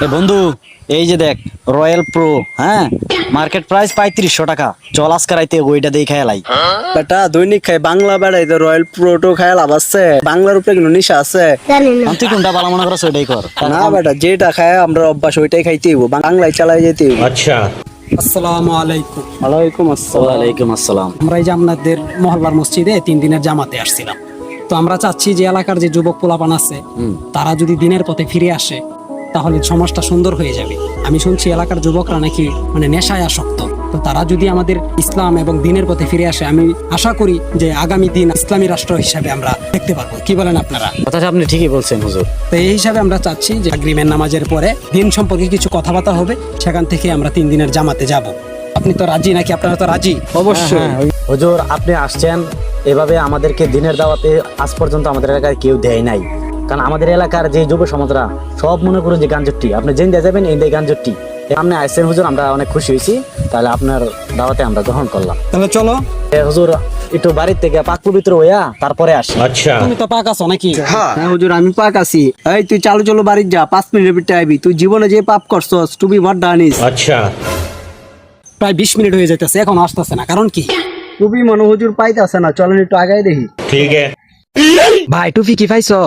এ বন্ধু, এই যে দেখ রয়্যাল প্রো, হ্যাঁ মার্কেট প্রাইস 3500 টাকা। চল আজকে রাইতে ওইটা দিয়ে খেলাই। বেটা দৈনিক খাই বাংলা বেড়াই তো রয়্যাল প্রোটো খায় লাভ আছে? বাংলার উপরে কোনো নিশা আছে? তুই কোনটা ভালো মনে করছ ওইটাই কর। না বেটা, যেটা খায় আমরা অভ্যাস ওইটাই খাইতে হইব, বাংলায় চালাই যেতে হইব। अच्छा। আসসালামু আলাইকুম। ওয়ালাইকুম আসসালাম। ওয়ালাইকুম আসসালাম। আমরা এই যে আপনাদের মহল্লার মসজিদে 3 দিনের জামাতে আসছিলাম। তো আমরা চাচ্ছি যে এলাকার যে যুবক পোলাপান আছে তারা যদি দিনের পথে ফিরে আসে তাহলে সমাজটা সুন্দর হয়ে যাবে। আমি শুনছি এলাকার যুবকরা নাকি নেশায় আসক্ত। তো তারা যদি আমাদের ইসলাম এবং দিনের পথে ফিরে আসে, আমি আশা করি যে আগামী দিন ইসলামী রাষ্ট্র হিসাবে আমরা দেখতে পারবো। কি বলেন আপনারা? কথা আপনি ঠিকই বলছেন হুজুর। তো এই হিসাবে আমরা চাচ্ছি যে আগ্রিমের নামাজের পরে দিন সম্পর্কে কিছু কথাবার্তা হবে, সেখান থেকে আমরা 3 দিনের জামাতে যাব। আপনি তো রাজি নাকি? আপনারা তো রাজি? অবশ্যই। হুজুর আপনি আসছেন এভাবে আমাদেরকে দিনের দাওয়াতে, আজ পর্যন্ত আমাদের এলাকায় কেউ দেয় নাই। কারণ আমাদের এলাকার যে যুব সমাজরা সব মনে করুন যে গাঞ্জটি, আপনি জেনে দিয়ে যাবেন এই গাঞ্জটি। আপনি আসছেন হুজুর, আমরা অনেক খুশি হয়েছি। তাহলে আপনার দাওয়াতে আমরা গ্রহণ করলাম। তাহলে চলো। হুজুর একটু বাড়ির থেকে পাক পবিত্র হইয়া তারপরে আসি। अच्छा। তুমি তো পাক আছো নাকি? হ্যাঁ হুজুর, আমি পাক আছি। এই তুই চালু চলো বাড়ি যা, 5 মিনিটের ভিতরে আইবি। তুই জীবনে যে পাপ করছস টু বি হোয়াট ডানিস। अच्छा। প্রায় 20 মিনিট হয়ে যাইতেছে, এখন আসতেছে না, কারণ কি? টুপি মনে হুজুর পাইতাছে না, চলেন একটু আগাই দেখি। ठीक है। ভাই টুপি কি পাইছো?